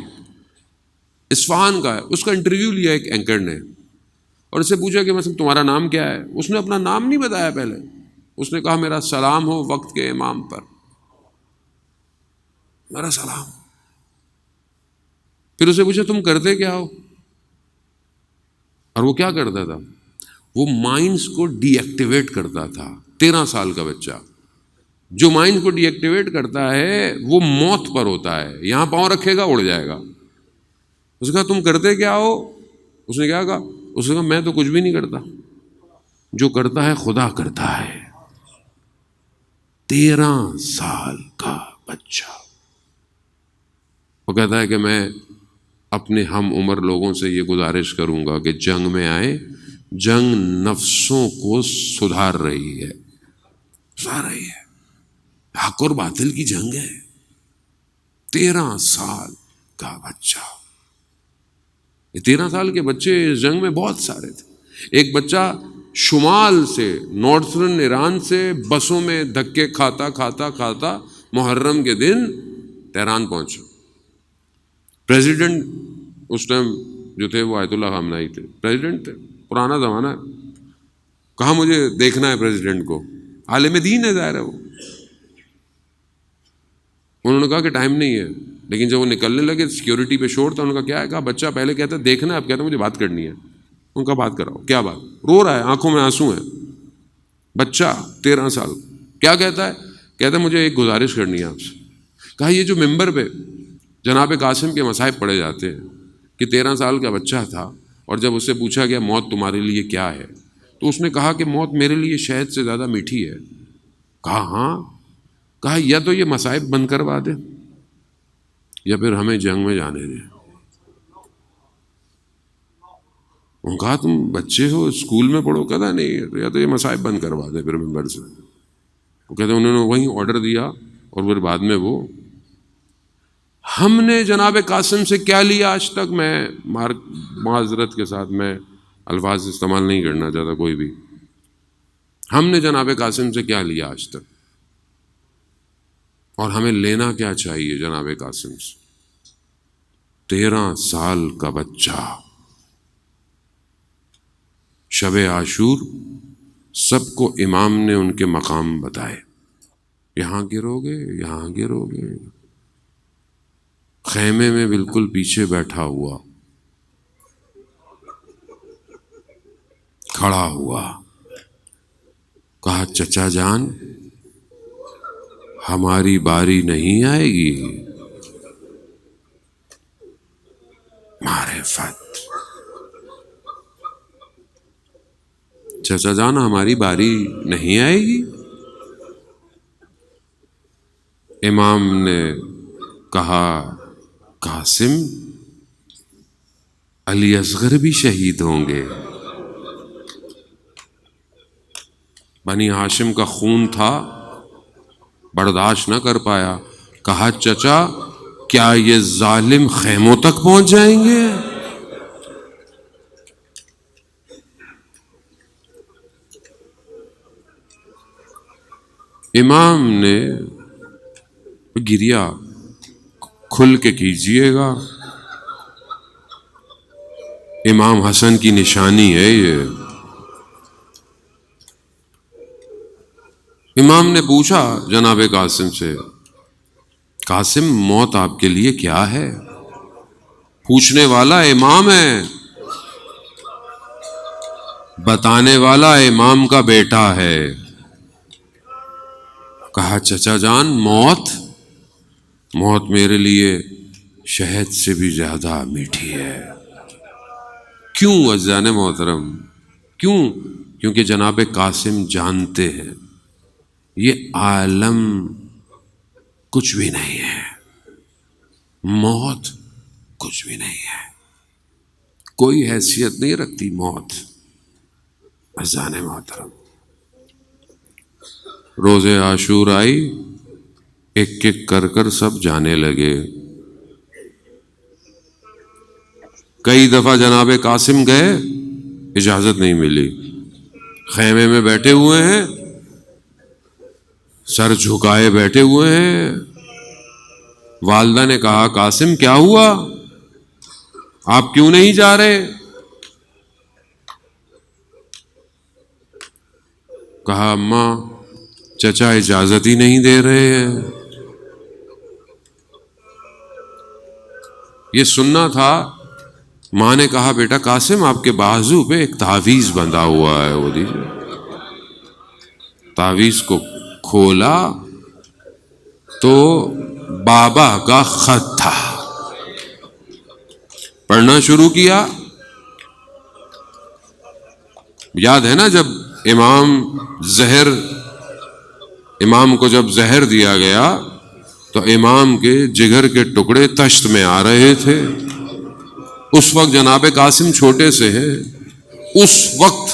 اصفہان کا ہے. اس کا انٹرویو لیا ایک اینکر نے، اور اس سے پوچھا کہ مثلا تمہارا نام کیا ہے. اس نے اپنا نام نہیں بتایا پہلے، اس نے کہا میرا سلام ہو وقت کے امام پر، میرا سلام. پھر اسے پوچھا تم کرتے کیا ہو؟ اور وہ کیا کرتا تھا؟ وہ مائنڈز کو ڈی ایکٹیویٹ کرتا تھا. 13 سال کا بچہ جو مائنڈ کو ڈی ایکٹیویٹ کرتا ہے وہ موت پر ہوتا ہے. یہاں پاؤں رکھے گا اڑ جائے گا. اس نے کہا تم کرتے کیا ہو؟ اس نے کیا کہا؟ اس نے کہا میں تو کچھ بھی نہیں کرتا، جو کرتا ہے خدا کرتا ہے. 13 سال کا بچہ. وہ کہتا ہے کہ میں اپنے ہم عمر لوگوں سے یہ گزارش کروں گا کہ جنگ میں آئیں. جنگ نفسوں کو سدھار رہی ہے، سدھار رہی ہے. حق اور باطل کی جنگ ہے. 13 سال کا بچہ. یہ 13 سال کے بچے اس جنگ میں بہت سارے تھے. ایک بچہ شمال سے، نارتھرن ایران سے بسوں میں دھکے کھاتا کھاتا کھاتا محرم کے دن تہران پہنچا. پریزیڈنٹ اس ٹائم جو تھے وہ آیت اللہ خامنہ ہی تھے، پریزیڈنٹ تھے، پرانا زمانہ ہے. کہا مجھے دیکھنا ہے پریزیڈنٹ کو، عالم دین ہے ظاہر ہے وہ. انہوں نے کہا کہ ٹائم نہیں ہے. لیکن جب وہ نکلنے لگے سیکیورٹی پہ شور تھا. انہوں نے کہا کیا ہے؟ کہا بچہ پہلے کہتا ہے دیکھنا ہے، اب کہتا ہے مجھے بات کرنی ہے. ان کا بات کراؤ. کیا بات؟ رو رہا ہے، آنکھوں میں آنسو ہیں. بچہ 13 سال. کیا کہتا ہے؟ کہتا ہے مجھے ایک گزارش کرنی ہے آپ سے. کہا یہ جو ممبر پہ جناب قاسم کے مصائب پڑھے جاتے ہیں کہ 13 سال کا بچہ تھا اور جب اس سے پوچھا گیا موت تمہارے لیے کیا ہے تو اس نے کہا کہ موت میرے لیے شہد سے زیادہ میٹھی ہے. کہا ہاں. کہا یا تو یہ مصائب بند کروا دے یا پھر ہمیں جنگ میں جانے دے. انہوں نے کہا تم بچے ہو اسکول میں پڑھو. کہتا نہیں یا تو یہ مصائب بند کروا دے پھر ممبر سے. وہ کہتے انہوں نے وہیں آرڈر دیا اور پھر بعد میں وہ ہم نے جناب قاسم سے کیا لیا آج تک. میں معذرت کے ساتھ میں الفاظ استعمال نہیں کرنا چاہتا کوئی بھی. ہم نے جناب قاسم سے کیا لیا آج تک اور ہمیں لینا کیا چاہیے جناب قاسم سے. 13 سال کا بچہ شب عاشور سب کو امام نے ان کے مقام بتائے. یہاں گرو گے یہاں گرو گے. خیمے میں بالکل پیچھے بیٹھا ہوا کھڑا ہوا. کہا چچا جان ہماری باری نہیں آئے گی. معرفت. چچا جان ہماری باری نہیں آئے گی. امام نے کہا قاسم علی اصغر بھی شہید ہوں گے. بنی ہاشم کا خون تھا برداشت نہ کر پایا. کہا چچا کیا یہ ظالم خیموں تک پہنچ جائیں گے. امام نے گریا. کھل کے کیجئے گا امام حسن کی نشانی ہے یہ. امام نے پوچھا جناب قاسم سے قاسم موت آپ کے لیے کیا ہے. پوچھنے والا امام ہے بتانے والا امام کا بیٹا ہے. کہا چچا جان موت میرے لیے شہد سے بھی زیادہ میٹھی ہے. کیوں عزیزان محترم کیوں؟ کیونکہ جناب قاسم جانتے ہیں یہ عالم کچھ بھی نہیں ہے. موت کچھ بھی نہیں ہے. کوئی حیثیت نہیں رکھتی موت. عزیزان محترم روز عاشور آئی ایک ایک کر سب جانے لگے. کئی دفعہ جناب قاسم گئے اجازت نہیں ملی. خیمے میں بیٹھے ہوئے ہیں سر جھکائے بیٹھے ہوئے ہیں. والدہ نے کہا قاسم کیا ہوا آپ کیوں نہیں جا رہے. کہا اماں چچا اجازت ہی نہیں دے رہے ہیں. یہ سننا تھا. ماں نے کہا بیٹا قاسم آپ کے بازو پہ ایک تعویذ بندھا ہوا ہے وہ دیجیے. تعویذ کو کھولا تو بابا کا خط تھا. پڑھنا شروع کیا. یاد ہے نا جب امام کو جب زہر دیا گیا تو امام کے جگر کے ٹکڑے تشت میں آ رہے تھے. اس وقت جناب قاسم چھوٹے سے ہیں. اس وقت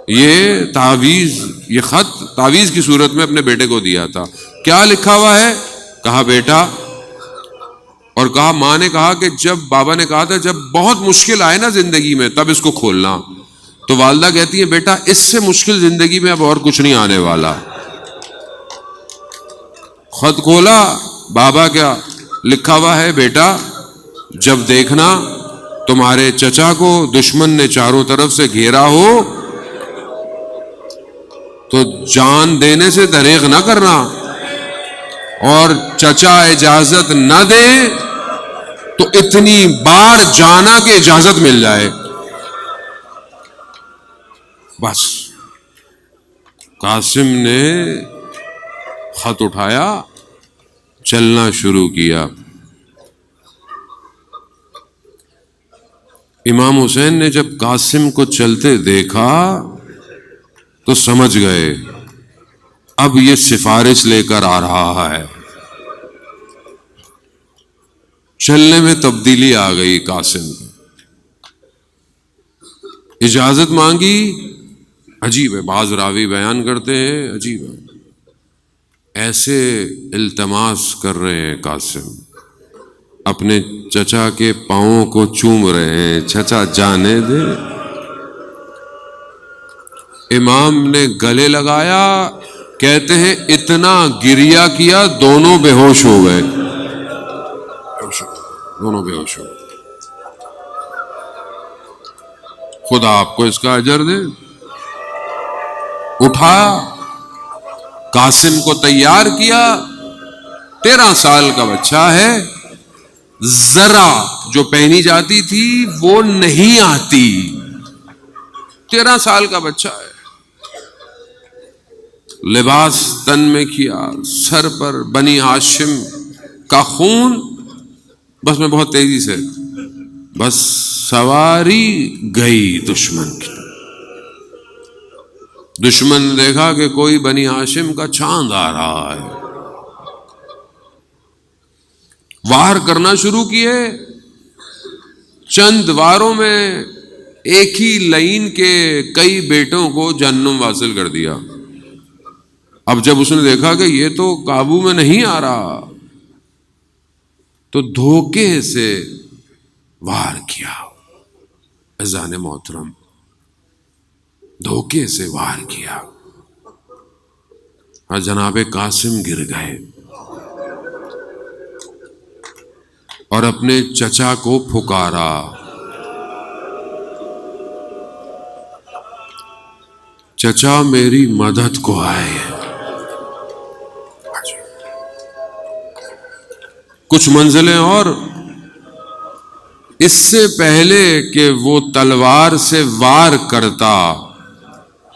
یہ تعویذ یہ خط تعویذ کی صورت میں اپنے بیٹے کو دیا تھا. کیا لکھا ہوا ہے؟ کہا بیٹا اور کہا ماں نے کہا کہ جب بابا نے کہا تھا جب بہت مشکل آئے نا زندگی میں تب اس کو کھولنا. تو والدہ کہتی ہے بیٹا اس سے مشکل زندگی میں اب اور کچھ نہیں آنے والا. خط کھولا. بابا کیا لکھا ہوا ہے؟ بیٹا جب دیکھنا تمہارے چچا کو دشمن نے چاروں طرف سے گھیرا ہو تو جان دینے سے دریغ نہ کرنا اور چچا اجازت نہ دے تو اتنی بار جانا کہ اجازت مل جائے. بس قاسم نے خط اٹھایا چلنا شروع کیا۔ امام حسین نے جب قاسم کو چلتے دیکھا تو سمجھ گئے اب یہ سفارش لے کر آ رہا ہے۔ چلنے میں تبدیلی آ گئی قاسم کی، اجازت مانگی۔ عجیب ہے، بعض راوی بیان کرتے ہیں عجیب ہے، ایسے التماس کر رہے ہیں قاسم، اپنے چچا کے پاؤں کو چوم رہے ہیں، چچا جانے دے۔ امام نے گلے لگایا، کہتے ہیں اتنا گریا کیا دونوں بے ہوش ہو گئے، دونوں بے ہوش ہو گئے۔ خدا آپ کو اس کا اجر دے۔ اٹھایا، قاسم کو تیار کیا، 13 سال کا بچہ ہے، ذرا جو پہنی جاتی تھی وہ نہیں آتی، 13 سال کا بچہ ہے، لباس تن میں کیا، سر پر بنی ہاشم کا خون، بس میں بہت تیزی سے، بس سواری گئی دشمن کی۔ دشمن نے دیکھا کہ کوئی بنی ہاشم کا چاند آ رہا ہے، وار کرنا شروع کیے۔ چند واروں میں ایک ہی لائن کے کئی بیٹوں کو جہنم واصل کر دیا۔ اب جب اس نے دیکھا کہ یہ تو قابو میں نہیں آ رہا تو دھوکے سے وار کیا۔ اذان محترم، دھوکے سے وار کیا اور جناب قاسم گر گئے اور اپنے چچا کو پھکارا۔ چچا میری مدد کو آئے۔ کچھ منزلیں اور اس سے پہلے کہ وہ تلوار سے وار کرتا،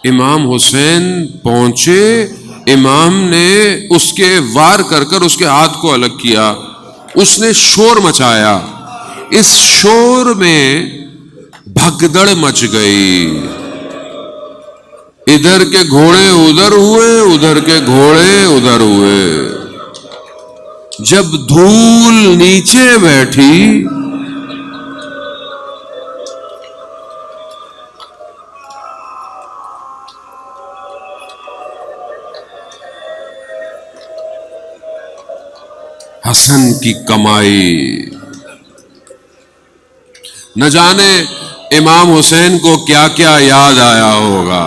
امام حسین پہنچے، امام نے اس کے وار کر کر اس کے ہاتھ کو الگ کیا، اس نے شور مچایا، اس شور میں بھگدڑ مچ گئی، ادھر کے گھوڑے ادھر ہوئے، ادھر کے گھوڑے ادھر ہوئے۔ جب دھول نیچے بیٹھی حسن کی کمائی، نہ جانے امام حسین کو کیا کیا یاد آیا ہوگا۔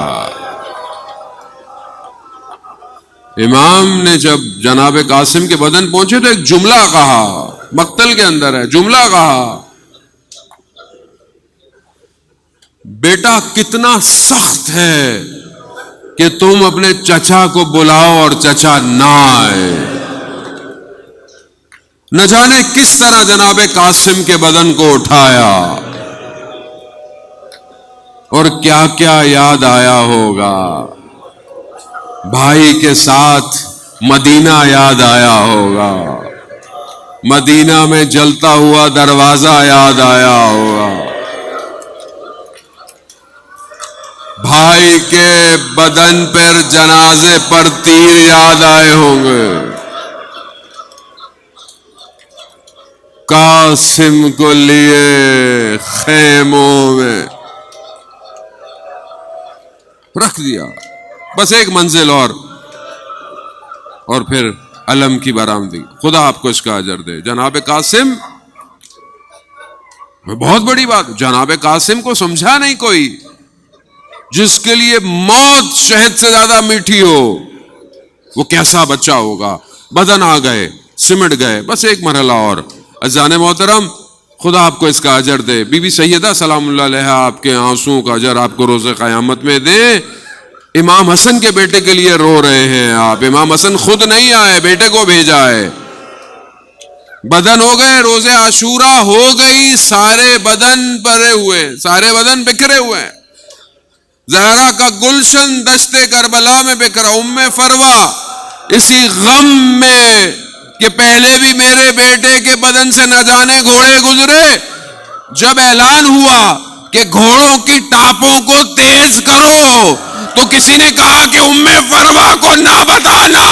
امام نے جب جناب قاسم کے بدن پہنچے تو ایک جملہ کہا، مقتل کے اندر ہے، جملہ کہا، بیٹا کتنا سخت ہے کہ تم اپنے چچا کو بلاؤ اور چچا نہ آئے۔ نہ جانے کس طرح جناب قاسم کے بدن کو اٹھایا اور کیا کیا یاد آیا ہوگا۔ بھائی کے ساتھ مدینہ یاد آیا ہوگا، مدینہ میں جلتا ہوا دروازہ یاد آیا ہوگا، بھائی کے بدن پر جنازے پر تیر یاد آئے ہوں گے، قاسم کو لیے خیموں میں رکھ دیا، بس ایک منزل اور پھر علم کی برآمدی۔ خدا آپ کو اس کا اجر دے۔ جناب قاسم، بہت بڑی بات، جناب قاسم کو سمجھا نہیں کوئی، جس کے لیے موت شہد سے زیادہ میٹھی ہو، وہ کیسا بچہ ہوگا۔ بدن آ گئے، سمٹ گئے، بس ایک مرحلہ اور۔ اذان محترم، خدا آپ کو اس کا اجر دے۔ بی بی سیدہ سلام اللہ علیہا آپ کے آنسوؤں کا اجر آپ کو روز قیامت میں دے۔ امام حسن کے بیٹے کے لیے رو رہے ہیں آپ، امام حسن خود نہیں آئے، بیٹے کو بھیجا ہے۔ بدن ہو گئے، روز عاشورہ ہو گئی، سارے بدن پرے ہوئے، سارے بدن بکھرے ہوئے ہیں۔ زہرا کا گلشن دشت کربلا میں بکھرا، ام فروا اسی غم میں کہ پہلے بھی میرے بیٹے کے بدن سے نہ جانے گھوڑے گزرے. جب اعلان ہوا کہ گھوڑوں کی ٹاپوں کو تیز کرو تو کسی نے کہا کہ ام فروا کو نہ بتانا.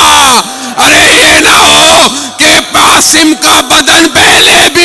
ارے یہ نہ ہو کہ قاسم کا بدن پہلے بھی